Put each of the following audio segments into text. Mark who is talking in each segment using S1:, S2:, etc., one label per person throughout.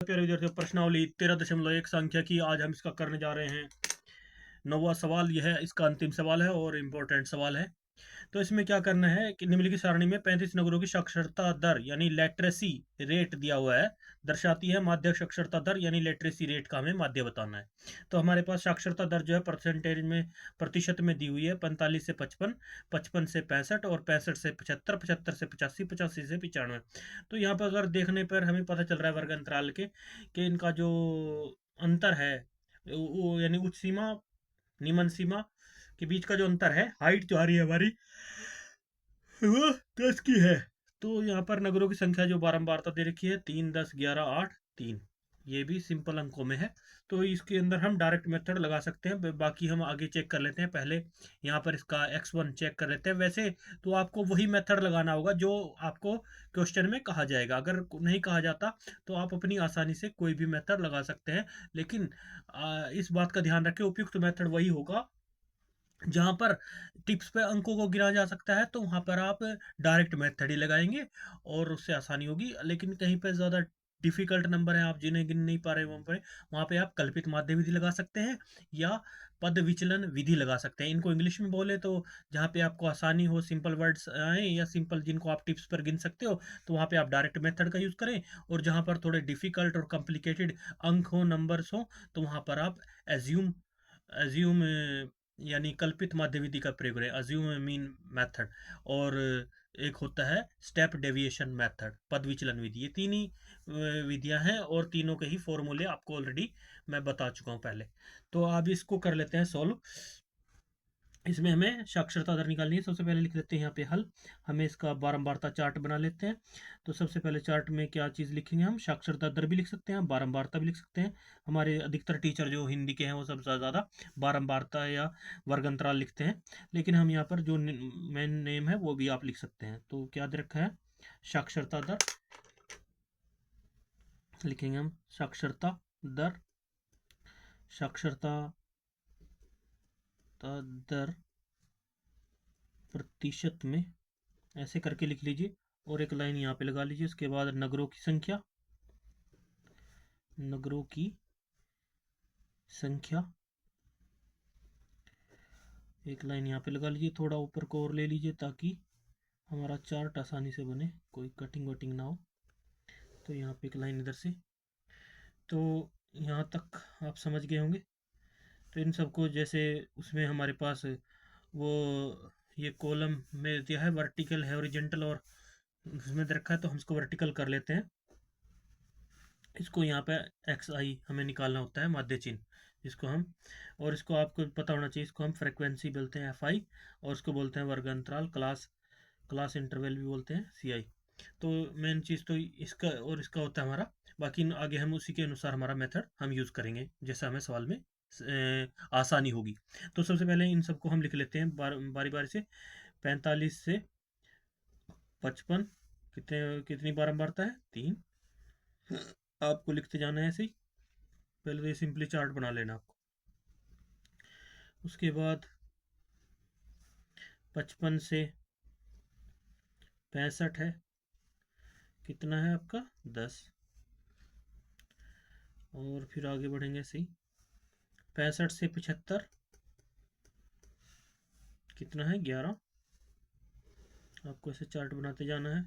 S1: प्यारे विद्यार्थियों, प्रश्नावली 13.1 संख्या की आज हम इसका करने जा रहे हैं। 9वां सवाल यह है, इसका अंतिम सवाल है और इम्पोर्टेंट सवाल है। तो इसमें क्या करना है कि निम्नलिखित सारणी में 35 नगरों की साक्षरता दर यानी लिटरेसी रेट दिया हुआ है, दर्शाती है। माध्य साक्षरता दर यानी लिटरेसी रेट का हमें माध्य बताना है। तो हमारे पास साक्षरता दर जो है परसेंटेज में, प्रतिशत में दी हुई है। 45 से 55, 55 से 65 और 65 से 75, 75 से 85, 85 से 95। तो यहाँ पर अगर देखने पर हमें पता चल रहा है वर्ग अंतराल के कि इनका जो अंतर है वो यानी उच्च सीमा निम्न सीमा के बीच का जो अंतर है, हाइट जो आ रही है हमारी वो 10 की है। तो यहाँ पर नगरों की संख्या जो बारंबारता दे रखी है 3, 10, 11, 8, 3, ये भी सिंपल अंकों में है। तो इसके अंदर हम डायरेक्ट मेथड लगा सकते हैं। बाकी हम आगे चेक कर लेते हैं। पहले यहाँ पर इसका x1 चेक कर लेते हैं। वैसे तो आपको वही मेथड लगाना होगा जो आपको क्वेश्चन में कहा जाएगा। अगर नहीं कहा जाता तो आप अपनी आसानी से कोई भी मेथड लगा सकते हैं, लेकिन इस बात का ध्यान रखें उपयुक्त मेथड वही होगा जहाँ पर टिप्स पे अंकों को गिना जा सकता है। तो वहाँ पर आप डायरेक्ट मेथड ही लगाएंगे और उससे आसानी होगी। लेकिन कहीं पे ज़्यादा डिफिकल्ट नंबर है, आप जिन्हें गिन नहीं पा रहे, वहाँ पे आप कल्पित माध्य विधि लगा सकते हैं या पद विचलन विधि लगा सकते हैं। इनको इंग्लिश में बोले तो जहाँ पे आपको आसानी हो, सिंपल वर्ड्स आए या सिंपल जिनको आप टिप्स पर गिन सकते हो, तो वहाँ पे आप डायरेक्ट मेथड का यूज़ करें। और जहाँ पर थोड़े डिफिकल्ट और कॉम्प्लिकेटेड अंक हो, नंबर्स हो, तो वहाँ पर आप एज्यूम एज्यूम यानी कल्पित माध्य विधि का प्रयोग करें, अज्यूम मीन मेथड। और एक होता है स्टेप डेविएशन मेथड, पद विचलन विधि। ये तीन ही विधियां हैं और तीनों के ही फॉर्मूले आपको ऑलरेडी मैं बता चुका हूं पहले। तो आप इसको कर लेते हैं सॉल्व। इसमें हमें साक्षरता दर निकालनी है। सबसे पहले लिख लेते हैं यहाँ पे हल। हमें इसका बारंबारता चार्ट बना लेते हैं। तो सबसे पहले चार्ट में क्या चीज़ लिखेंगे हम, साक्षरता दर भी लिख सकते हैं, बारंबारता भी लिख सकते हैं। हमारे अधिकतर टीचर जो हिंदी के हैं वो सबसे ज़्यादा बारंबारता या वर्ग अंतराल लिखते हैं, लेकिन हम यहाँ पर जो मेन नेम है वो भी आप लिख सकते हैं। तो क्या दे रखा है, साक्षरता दर लिखेंगे हम, साक्षरता दर, साक्षरता दर प्रतिशत में, ऐसे करके लिख लीजिए और एक लाइन यहाँ पे लगा लीजिए। उसके बाद नगरों की संख्या, नगरों की संख्या, एक लाइन यहाँ पे लगा लीजिए। थोड़ा ऊपर को और ले लीजिए ताकि हमारा चार्ट आसानी से बने, कोई कटिंग वटिंग ना हो। तो यहाँ पे एक लाइन इधर से। तो यहाँ तक आप समझ गए होंगे। तो इन सबको जैसे उसमें हमारे पास वो ये कॉलम में दिया है, वर्टिकल है, हॉरिजॉन्टल, और उसमें दे रखा है, तो हम इसको वर्टिकल कर लेते हैं। इसको यहाँ पे एक्स आई हमें निकालना होता है, माध्य चिन्ह, जिसको हम, और इसको आपको पता होना चाहिए, इसको हम फ्रीक्वेंसी बोलते हैं एफ आई, और इसको बोलते हैं वर्ग अंतराल, क्लास इंटरवल भी बोलते हैं सी आई। तो मेन चीज़ तो इसका और इसका होता है हमारा। बाकी आगे हम उसी के अनुसार हमारा मेथड हम यूज़ करेंगे जैसा हमें सवाल में आसानी होगी। तो सबसे पहले इन सबको हम लिख लेते हैं बारी बारी से। 45 से 55 कितनी बारंबारता है, 3। आपको लिखते जाना है ऐसे ही। पहले तो ये सिंपली चार्ट बना लेना आपको। उसके बाद 55 से 65 है, कितना है आपका, 10। और फिर आगे बढ़ेंगे ऐसे ही। 65 से 75 कितना है, 11। आपको ऐसे चार्ट बनाते जाना है।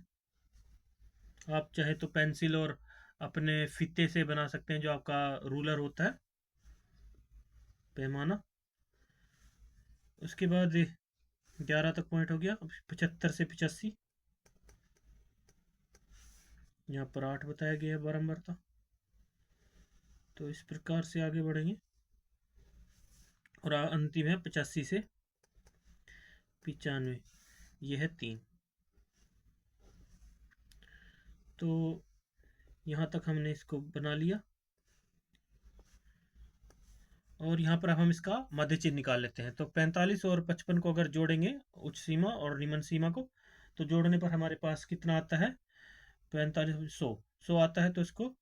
S1: आप चाहे तो पेंसिल और अपने फीते से बना सकते हैं, जो आपका रूलर होता है, पैमाना। उसके बाद 11 तक पॉइंट हो गया। 75 से 85, यहाँ पर 8 बताया गया है बारंबारता। तो इस प्रकार से आगे बढ़ेंगे और अंतिम है 85 से 95, यह है 3। तो यहाँ तक हमने इसको बना लिया और यहाँ पर अब हम इसका मध्य चिन्ह निकाल लेते हैं। तो 45 और 55 को अगर जोड़ेंगे, उच्च सीमा और निम्न सीमा को, तो जोड़ने पर हमारे पास कितना आता है, 45, 100 आता है। तो इसको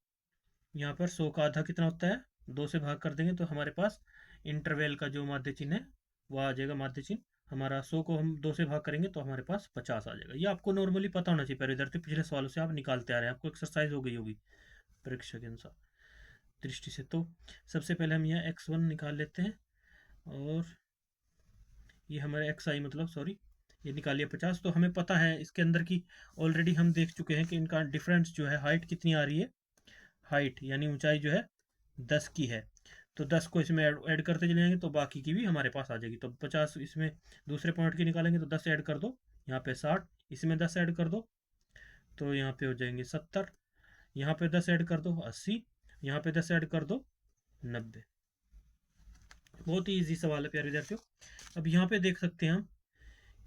S1: यहाँ पर 100 का आधा कितना होता है, 2 से भाग कर देंगे, तो हमारे पास इंटरवल का जो माध्य चिन्ह है वो आ जाएगा। माध्य चिन्ह हमारा 100 को हम 2 से भाग करेंगे तो हमारे पास 50 आ जाएगा। ये आपको नॉर्मली पता होना चाहिए, पर इधर से पिछले सवालों से आप निकालते आ रहे हैं, आपको एक्सरसाइज हो गई होगी। परीक्षा के अनुसार दृष्टि से। तो सबसे पहले हम यहाँ x1 निकाल लेते हैं, और ये हमारे xi मतलब सॉरी ये निकालिए 50। तो हमें पता है इसके अंदर की, ऑलरेडी हम देख चुके हैं कि इनका डिफरेंस जो है, हाइट कितनी आ रही है, हाइट यानी ऊंचाई जो है 10 की है। तो 10 को इसमें ऐड करते चले जाएंगे तो बाकी की भी हमारे पास आ जाएगी। तो 50 इसमें दूसरे पॉइंट की निकालेंगे तो 10 ऐड कर दो, यहाँ पे 60, इसमें 10 ऐड कर दो तो यहाँ पे हो जाएंगे 70, यहाँ पे 10 ऐड कर दो 80, यहाँ पे 10 ऐड कर दो 90। बहुत ही ईजी सवाल है प्यारे विद्यार्थियों। अब यहाँ पे देख सकते हैं हम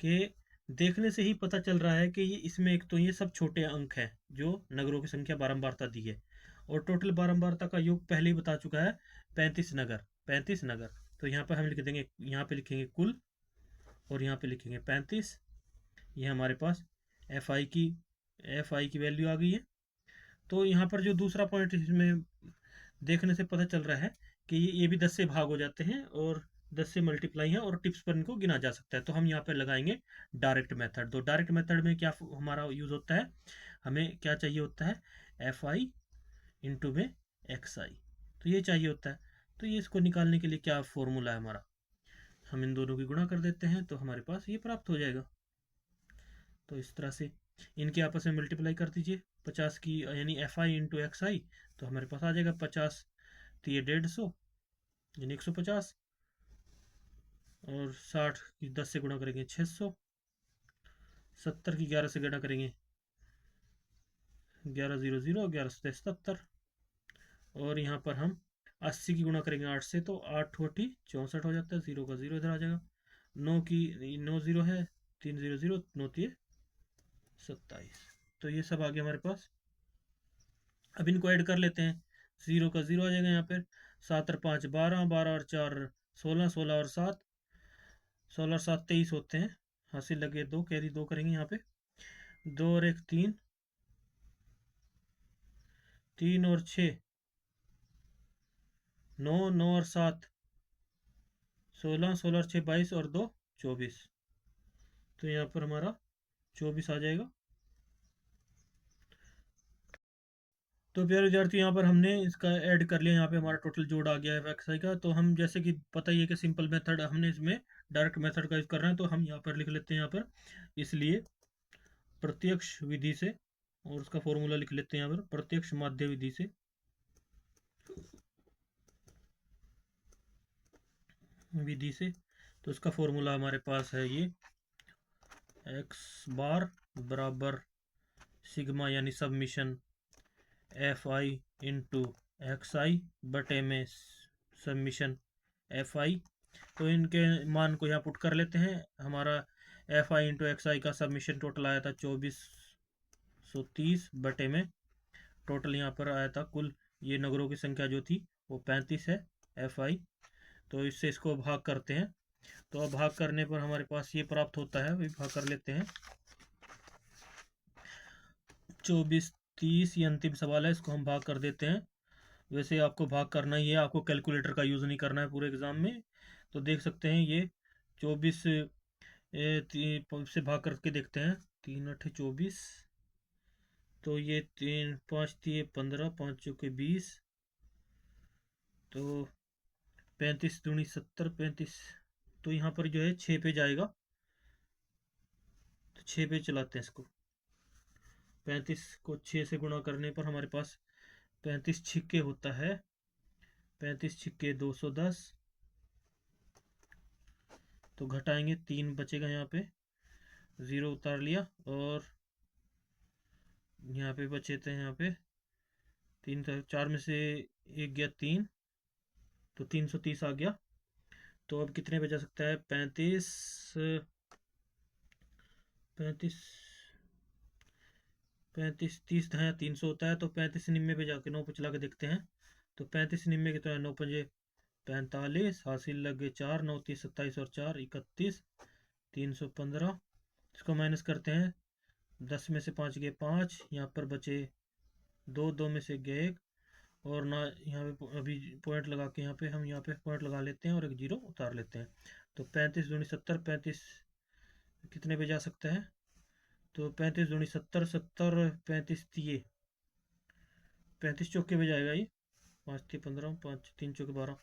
S1: कि देखने से ही पता चल रहा है कि ये इसमें एक तो ये सब छोटे अंक हैं जो नगरों की संख्या बारंबारता दी है, और टोटल बारंबारता का योग पहले ही बता चुका है 35 नगर, 35 नगर। तो यहाँ पर हम लिख देंगे, यहाँ पे लिखेंगे कुल, और यहाँ पे लिखेंगे 35। ये हमारे पास एफ आई की वैल्यू आ गई है। तो यहाँ पर जो दूसरा पॉइंट इसमें देखने से पता चल रहा है कि ये भी 10 से भाग हो जाते हैं और 10 से मल्टीप्लाई है, और टिप्स पर इनको गिना जा सकता है। तो हम यहाँ पर लगाएंगे डायरेक्ट मेथड। तो डायरेक्ट मेथड में क्या हमारा यूज होता है, हमें क्या चाहिए होता है, एफ आई इंटू में एक्स आई, तो ये चाहिए होता है। तो ये इसको निकालने के लिए क्या फॉर्मूला है हमारा, हम इन दोनों की गुणा कर देते हैं तो हमारे पास ये प्राप्त हो जाएगा। तो इस तरह से इनके आपस में मल्टीप्लाई कर दीजिए, 50 की यानी एफ आई इंटू एक्स आई, तो हमारे पास आ जाएगा 50, तो ये 150 यानी 150, और 60 की 10 से गुणा करेंगे 600, 70 की 11 से गुणा करेंगे 1100, 1170, और यहाँ पर हम 80 की गुणा करेंगे 8 से, तो 8 होटी 64 हो जाता है, 0 का 0 इधर आ जाएगा, 9 की 9 0 है, 300, 9 3 27। तो ये सब आ गया हमारे पास। अब इनको ऐड कर लेते हैं, 0 का 0 आ जाएगा यहाँ पर, 7 और 5 12, 12 और 4 16, 16 और 7 16 और 7 23 होते हैं, हासिल लगे 2, कैरी 2 करेंगे यहाँ पे, 2 और 1 3, 3 और 6 9, 9 और 7 16, 16 और 6 22, और 2 24। तो यहाँ पर हमारा 24 आ जाएगा। तो प्यारे विद्यार्थी यहाँ पर हमने इसका ऐड कर लिया, यहाँ पे हमारा टोटल जोड़ आ गया है एक्सआई का। तो हम जैसे कि पता ही है कि सिंपल मेथड, हमने इसमें डायरेक्ट मेथड का यूज कर रहे हैं, तो हम यहाँ पर लिख लेते हैं, यहाँ पर इसलिए प्रत्यक्ष विधि से, और उसका फॉर्मूला लिख लेते हैं यहाँ पर प्रत्यक्ष माध्य विधि से, तो इसका फॉर्मूला हमारे पास है ये एक्स बार बराबर सिग्मा यानी summation F I into X I बटे में सबमिशन एफ आई। तो इनके मान को यहाँ पुट कर लेते हैं। हमारा एफ आई इंटू एक्स आई का सबमिशन टोटल आया था 2430 बटे में टोटल यहाँ पर आया था कुल, ये नगरों की संख्या जो थी वो 35 है एफ आई। तो इससे इसको भाग करते हैं, तो अब भाग करने पर हमारे पास ये प्राप्त होता है, वही भाग कर लेते हैं। 2430 ये अंतिम सवाल है, इसको हम भाग कर देते हैं। वैसे आपको भाग करना ही है, आपको कैलकुलेटर का यूज़ नहीं करना है पूरे एग्ज़ाम में। तो देख सकते हैं ये 24 से भाग करके देखते हैं, 3 8 24, तो ये 3 5 3 15, 5 चौके 20, तो 35 दूनी 70, 35, तो यहाँ पर जो है 6 पे जाएगा, तो 6 पे चलाते हैं इसको। 35 को 6 से गुणा करने पर हमारे पास 35 छिक्के होता है, 35 छिक्के 210, तो घटाएंगे 3 बचेगा यहाँ पे, 0 उतार लिया, और यहाँ पे बचे थे, यहाँ पे 3 4 में से 1 गया 3, तो 330 आ गया। तो अब कितने बचा सकता है, 35 35 35 30 है 300 होता है, तो 35 निन्यानवे पे जाके 9 पे चला के देखते हैं, तो 35 निन्यानवे कितना है, 9 पंजे 45, हासिल लगे 4, 9 30 27 और 4 31, 315। इसको माइनस करते हैं, 10 में से 5 गए 5, यहाँ पर बचे 2, 2 में से गए 1, और ना यहाँ पे अभी पॉइंट लगा के यहाँ पे हम यहाँ पे पॉइंट लगा लेते हैं और एक जीरो उतार लेते हैं। तो 35 दूनी 70, 35 कितने पे जा सकता है, तो 35 दूनी 70, 70 35 दिए 35 चौके पे जाएगा ये, 5 3 15, 5 3 चौके 12,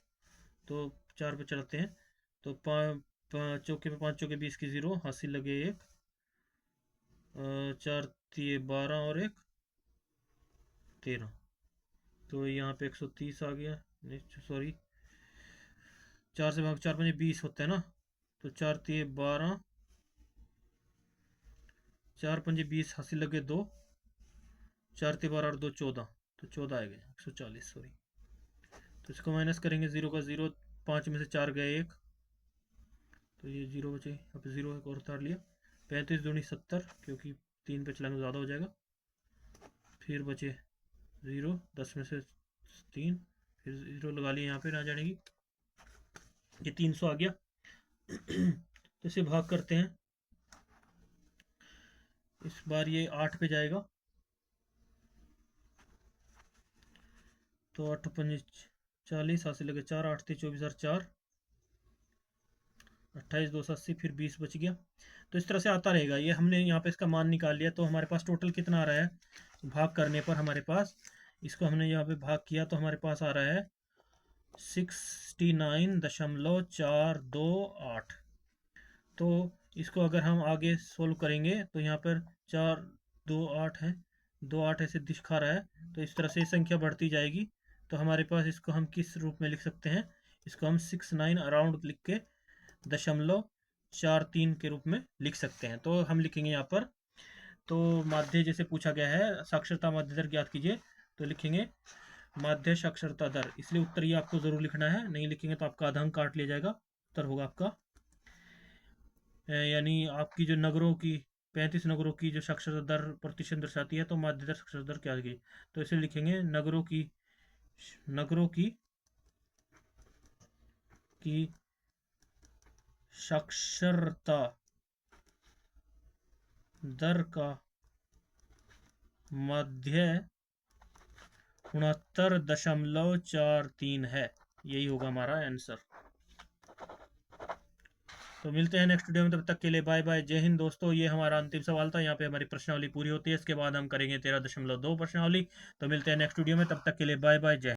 S1: तो 4 पे चढ़ते हैं, तो 5 चौके पे 5 चौके 20 की 0, हासिल लगे 1, 4 3 12 और 1 13, तो यहाँ पे 130 आ गया, नहीं सॉरी, 4 से भाग 4 5 20 होता है ना, तो 4 3 12, 4 5 20 हासिल लगे 2, 4 3 12 और 2 14, तो 14 आएगा 140, सॉरी। तो इसको माइनस करेंगे, 0 का 0, 5 में से 4 गए 1, तो ये 0 बचे, यहाँ पे 0 एक और उतार लिया, 35 दूनी 70, क्योंकि 3 पे चलाएंगे ज़्यादा हो जाएगा, फिर बचे 0, 10 में से 3, फिर 0 लगा लिए यहाँ पे ना जाने की, ये 300 आ गया। तो इसे भाग करते हैं, इस बार ये 8 पे जाएगा, तो 8 5 40, हासिल लगे 4, 8 3 24 और 4, 28 280, फिर 20 बच गया। तो इस तरह से आता रहेगा। ये हमने यहाँ पे इसका मान निकाल लिया, तो हमारे पास टोटल कितना आ रहा है भाग करने पर हमारे पास, इसको हमने यहाँ पे भाग किया तो हमारे पास आ रहा है 69.428। तो इसको अगर हम आगे सोल्व करेंगे तो यहाँ पर 4 2 8 है, 2 8 ऐसे दिखा रहा है, तो इस तरह से संख्या बढ़ती जाएगी। तो हमारे पास इसको हम किस रूप में लिख सकते हैं, इसको हम 69 अराउंड लिख के 0.43 के रूप में लिख सकते हैं। तो हम लिखेंगे यहाँ पर, तो माध्य जैसे पूछा गया है साक्षरता माध्य दर ज्ञात कीजिए, तो लिखेंगे माध्य साक्षरता दर, इसलिए उत्तर ये आपको जरूर लिखना है, नहीं लिखेंगे तो आपका आधा अंक काट लिया जाएगा। उत्तर होगा आपका यानी आपकी जो नगरों की 35 नगरों की जो साक्षरता दर प्रतिशत दर्शाती है, तो माध्य दर साक्षरता दर क्या आएगी, तो इसे लिखेंगे नगरों की साक्षरता दर का माध्य 69.43 है, यही होगा हमारा आंसर। तो मिलते हैं नेक्स्ट वीडियो में, तब तक के लिए बाय बाय, जय हिंद दोस्तों। ये हमारा अंतिम सवाल था, यहाँ पे हमारी प्रश्नावली पूरी होती है, इसके बाद हम करेंगे 13.2 प्रश्नावली। तो मिलते हैं नेक्स्ट वीडियो में, तब तक के लिए बाय बाय, जय।